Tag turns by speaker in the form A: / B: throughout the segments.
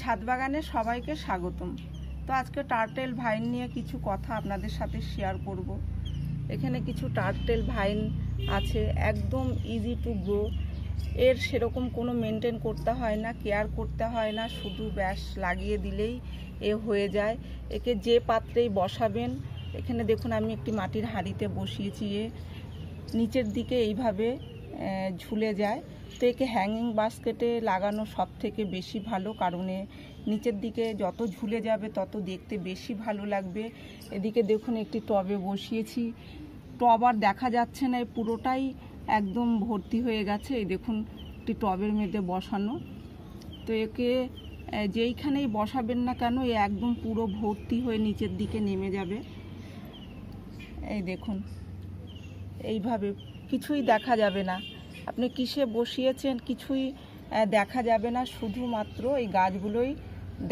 A: ছাদ বাগানে সবাইকে স্বাগতম। তো আজকে টার্টেল ভাইন নিয়ে কিছু কথা আপনাদের সাথে শেয়ার করব। এখানে কিছু টার্টেল ভাইন আছে, একদম ইজি টু গ্রো। এর সেরকম কোনো মেনটেন করতে হয় না, কেয়ার করতে হয় না, শুধু ব্যাস লাগিয়ে দিলেই এ হয়ে যায়। একে যে পাত্রেই বসাবেন, এখানে দেখুন আমি একটি মাটির হাঁড়িতে বসিয়েছি, এ নিচের দিকে এইভাবে ঝুলে যায়। তো একে হ্যাঙ্গিং বাস্কেটে লাগানো সব থেকে বেশি ভালো, কারণ নিচের দিকে যত ঝুলে যাবে তত দেখতে বেশি ভালো লাগবে। এদিকে দেখুন একটি টবে বসিয়েছি, টব আর দেখা যাচ্ছে না, পুরোটাই একদম ভর্তি হয়ে গেছে। এই দেখুন একটি টবের মধ্যে বসানো। তো একে যেইখানেই বসাবেন না কেন এ একদম পুরো ভর্তি হয়ে নিচের দিকে নেমে যাবে। এই দেখুন এইভাবে কিছুই দেখা যাবে না, আপনি কিসে বসিয়েছেন কিছুই দেখা যাবে না, শুধুমাত্র এই গাছগুলোই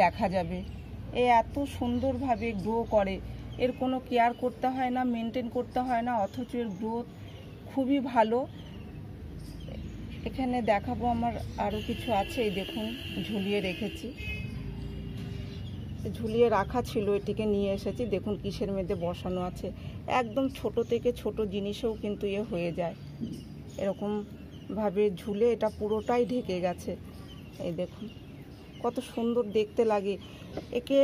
A: দেখা যাবে। এ এত সুন্দরভাবে গ্রো করে, এর কোনো কেয়ার করতে হয় না, মেনটেন করতে হয় না, অথচ এর গ্রোথ খুবই ভালো। এখানে দেখাবো আমার আরও কিছু আছে, এই দেখুন ঝুলিয়ে রেখেছি, ঝুলিয়ে রাখা ছিল, এটিকে নিয়ে এসেছি। দেখুন কিসের মধ্যে বসানো আছে, একদম ছোট থেকে ছোট জিনিসেও কিন্তু এ হয়ে যায়। এরকমভাবে ঝুলে এটা পুরোটাই ঢেকে গেছে। এই দেখুন কত সুন্দর দেখতে লাগে। একে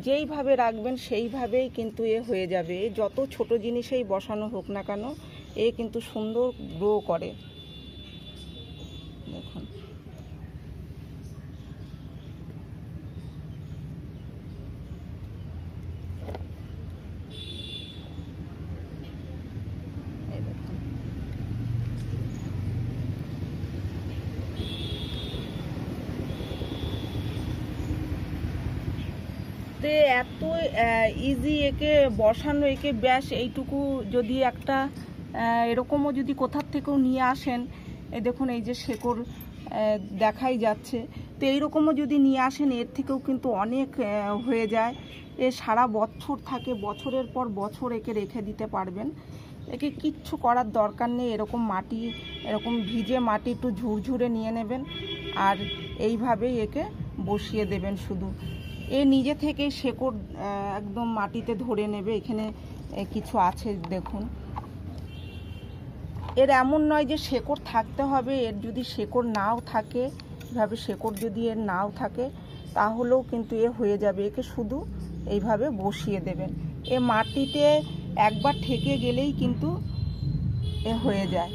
A: যেইভাবে রাখবেন সেইভাবেই কিন্তু এ হয়ে যাবে। যত ছোট জিনিসেই বসানো হোক না কেন এ কিন্তু সুন্দর গ্রো করে। দেখুন এত ইজি একে বসানো, একে ব্যাস এইটুকু যদি একটা এরকমও যদি কোথার থেকেও নিয়ে আসেন, এই দেখুন এই যে শেকড় দেখাই যাচ্ছে, তো এইরকমও যদি নিয়ে আসেন এর থেকেও কিন্তু অনেক হয়ে যায়। এ সারা বছর থাকে, বছরের পর বছর একে রেখে দিতে পারবেন। একে কিচ্ছু করার দরকার নেই। এরকম মাটি, এরকম ভিজে মাটি একটু ঝুরঝুরে নিয়ে নেবেন আর এইভাবেই একে বসিয়ে দেবেন। শুধু এ নিজে থেকে শেকড় একদম মাটিতে ধরে নেবে। এখানে কিছু আছে দেখুন, এর এমন নয় যে শেকড় থাকতে হবে, এর যদি শেকড় নাও থাকে, এভাবে শেকড় যদি এর নাও থাকে তাহলেও কিন্তু এ হয়ে যাবে। একে শুধু এইভাবে বসিয়ে দেবেন, এ মাটিতে একবার ঠেকে গেলেই কিন্তু এ হয়ে যায়।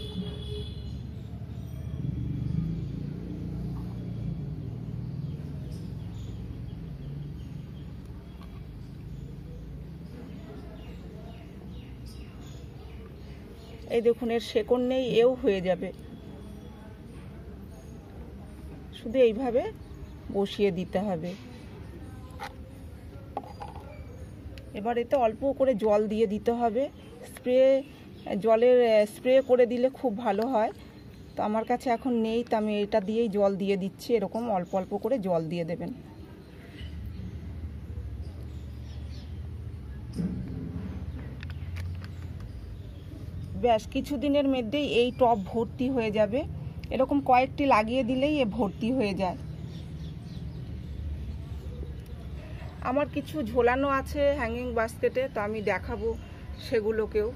A: এই দেখুন এর শেকড় নেই, এও হয়ে যাবে। শুধু এইভাবে বসিয়ে দিতে হবে। এবার এতে অল্প করে জল দিয়ে দিতে হবে, জলের স্প্রে করে দিলে খুব ভালো হয়। তো আমার কাছে এখন নেই, তো আমি এটা দিয়েই জল দিয়ে দিচ্ছি। এরকম অল্প অল্প করে জল দিয়ে দেবেন। ব্যাস কিছুদিনের মধ্যেই এই টব ভর্তি হয়ে যাবে। এরকম কয়েকটি লাগিয়ে দিলেই এ ভর্তি হয়ে যায়। আমার কিছু ঝোলানো আছে হ্যাঙ্গিং বাস্কেটে, তো আমি দেখাবো সেগুলোকেও।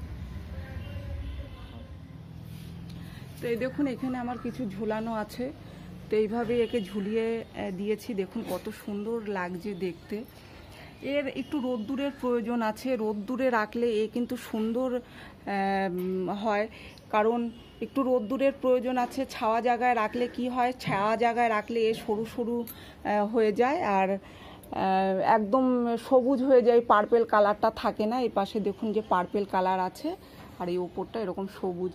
A: তো এই দেখুন এখানে আমার কিছু ঝোলানো আছে, তো এইভাবেই একে ঝুলিয়ে দিয়েছি। দেখুন কত সুন্দর লাগছে দেখতে। এর একটু রোদ্দুরের প্রয়োজন আছে, রোদ্দুরে রাখলে এ কিন্তু সুন্দর হয়, কারণ একটু রোদ্দুরের প্রয়োজন আছে। ছাওয়া জায়গায় রাখলে কি হয়, ছাওয়া জায়গায় রাখলে এ সরু সরু হয়ে যায় আর একদম সবুজ হয়ে যায়, পার্পেল কালারটা থাকে না। এই পাশে দেখুন যে পার্পেল কালার আছে আর এই ওপরটা এরকম সবুজ।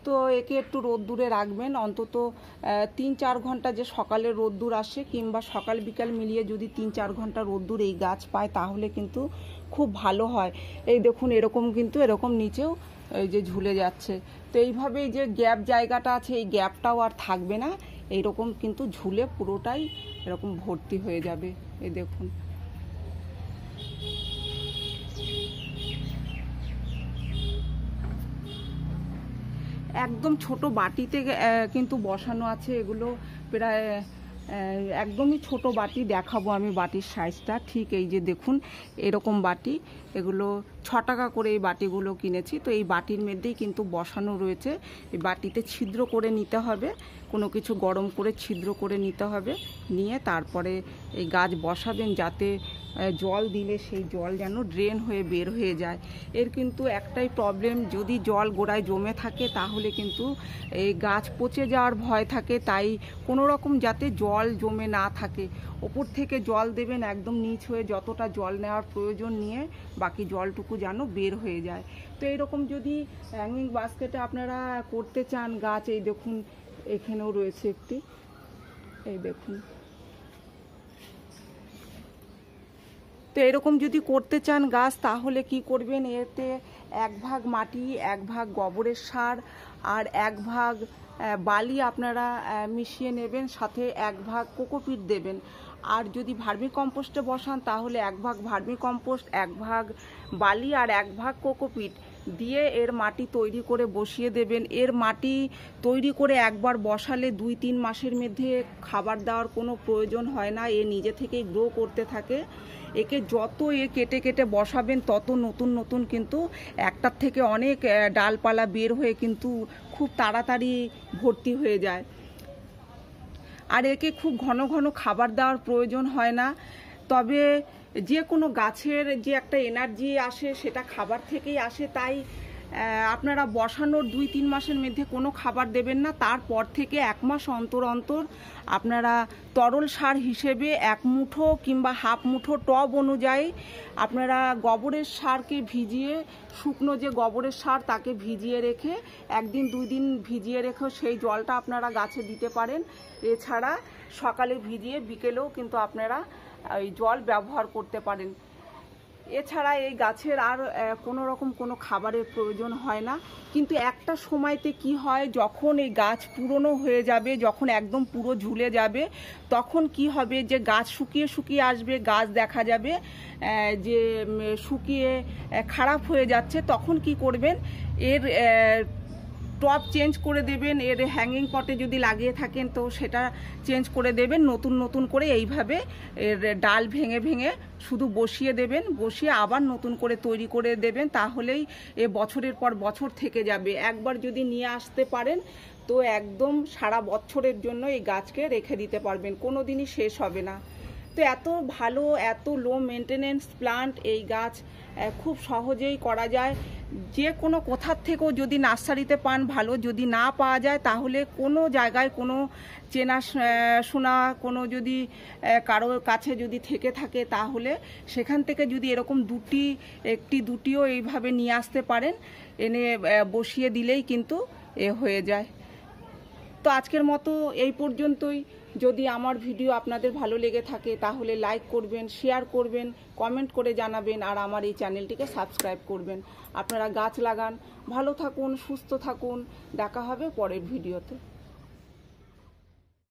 A: তো একে একটু রোদ্দুরে রাখবেন, অন্তত 3-4 ঘন্টা, যে সকালে রোদ্দুর আসে কিংবা সকাল বিকাল মিলিয়ে যদি 3-4 ঘন্টা রোদ্দুর এই গাছ পায় তাহলে কিন্তু খুব ভালো হয়। এই দেখুন এরকম কিন্তু এরকম নিচেও এই যে ঝুলে যাচ্ছে। তো এইভাবেই যে গ্যাপ জায়গাটা আছে এই গ্যাপটাও আর থাকবে না, এইরকম কিন্তু ঝুলে পুরোটাই এরকম ভর্তি হয়ে যাবে। এই দেখুন একদম ছোট বাটিতে কিন্তু বসানো আছে। এগুলো প্রায় একদমই ছোট বাটি দেখাবো আমি বাটির সাইজটা। ঠিক এই যে দেখুন এরকম বাটি, এগুলো 6 টাকা করে এই বাটিগুলো কিনেছি। তো এই বাটির মধ্যেই কিন্তু বসানো রয়েছে। এই বাটিতে ছিদ্র করে নিতে হবে, কোনো কিছু গরম করে ছিদ্র করে নিতে হবে, নিয়ে তারপরে এই গাছ বসাবেন, যাতে জল দিলে সেই জল যেন ড্রেন হয়ে বের হয়ে যায়। এর কিন্তু একটাই প্রবলেম, যদি জল গোড়ায় জমে থাকে তাহলে কিন্তু এই গাছ পচে যাওয়ার ভয় থাকে। তাই কোনো রকম যাতে জল জমে না থাকে, ওপর থেকে জল দেবেন একদম নিচ হয়ে, যতটা জল নেওয়ার প্রয়োজন নিয়ে বাকি জলটুকু যেন বের হয়ে যায়। তো এইরকম যদি হ্যাঙ্গিং বাস্কেটে আপনারা করতে চান গাছ, এই দেখুন এখানেও রয়েছে একটি, এই দেখুন। তো এরকম যদি করতে চান গাছ, তাহলে কি করবেন, এতে 1 ভাগ মাটি, 1 ভাগ গোবরের সার আর 1 ভাগ বালি আপনারা মিশিয়ে নেবেন, সাথে 1 ভাগ কোকোপিট দেবেন। আর যদি ভার্মি কম্পোস্টে বসান তাহলে 1 ভাগ ভার্মি কম্পোস্ট, 1 ভাগ বালি আর 1 ভাগ কোকোপিট দিয়ে এর মাটি তৈরি করে বসিয়ে দেবেন। এর মাটি তৈরি করে একবার বসালে 2-3 মাসের মধ্যে খাবার দেওয়ার কোনো প্রয়োজন হয় না, এ নিজে থেকেই গ্রো করতে থাকে। একে যত কেটে কেটে বসাবেন তত নতুন নতুন কিন্তু একটার থেকে অনেক ডালপালা বের হয়ে কিন্তু খুব তাড়াতাড়ি ভর্তি হয়ে যায়। আর একে খুব ঘন ঘন খাবার দেওয়ার প্রয়োজন হয় না। তবে যে কোনো গাছের যে একটা এনার্জি আসে সেটা খাবার থেকেই আসে। তাই আপনারা বসানোর 2-3 মাসের মধ্যে কোনো খাবার দেবেন না। তারপর থেকে 1 মাস অন্তর অন্তর আপনারা তরল সার হিসেবে 1 মুঠো কিংবা হাফ মুঠো টব অনুযায়ী আপনারা গোবরের সারকে ভিজিয়ে, শুকনো যে গোবরের সার তাকে ভিজিয়ে রেখে 1 দিন 2 দিন ভিজিয়ে রেখেও সেই জলটা আপনারা গাছে দিতে পারেন। এছাড়া সকালে ভিজিয়ে বিকেলেও কিন্তু আপনারা ওই জল ব্যবহার করতে পারেন। এছাড়া এই গাছের আর কোনো রকম কোনো খাবারের প্রয়োজন হয় না। কিন্তু একটা সময়তে কি হয়, যখন এই গাছ পুরনো হয়ে যাবে, যখন একদম পুরো ঝুলে যাবে, তখন কি হবে যে গাছ শুকিয়ে শুকিয়ে আসবে, গাছ দেখা যাবে যে শুকিয়ে খারাপ হয়ে যাচ্ছে। তখন কি করবেন, এর টপ চেঞ্জ করে দেবেন। এর হ্যাঙ্গিং পটে যদি লাগিয়ে থাকেন তো সেটা চেঞ্জ করে দেবেন, নতুন নতুন করে এইভাবে এর ডাল ভেঙে ভেঙে শুধু বসিয়ে দেবেন, বসিয়ে আবার নতুন করে তৈরি করে দেবেন। তাহলেই এ বছরের পর বছর থেকে যাবে। একবার যদি নিয়ে আসতে পারেন তো একদম সারা বছরের জন্য এই গাছকে রেখে দিতে পারবেন, কোনো দিনই শেষ হবে না। তো এত ভালো, এত লো মেনটেনেন্স প্লান্ট এই গাছ খুব সহজেই করা যায়। যে কোনো কোথার থেকেও যদি নার্সারিতে পান ভালো, যদি না পাওয়া যায় তাহলে কোনো জায়গায় কোনো চেনা শোনা কোনো যদি কারোর কাছে যদি থেকে থাকে তাহলে সেখান থেকে যদি এরকম একটি দুটিও এইভাবে নিয়ে আসতে পারেন, এনে বসিয়ে দিলেই কিন্তু হয়ে যায়। তো আজকের মতো এই পর্যন্তই। যদি আমার ভিডিও আপনাদের ভালো লেগে থাকে তাহলে লাইক করবেন, শেয়ার করবেন, কমেন্ট করে জানাবেন, আর আমার এই চ্যানেলটিকে সাবস্ক্রাইব করবেন। আপনারা গাছ লাগান, ভালো থাকুন, সুস্থ থাকুন। দেখা হবে পরের ভিডিওতে।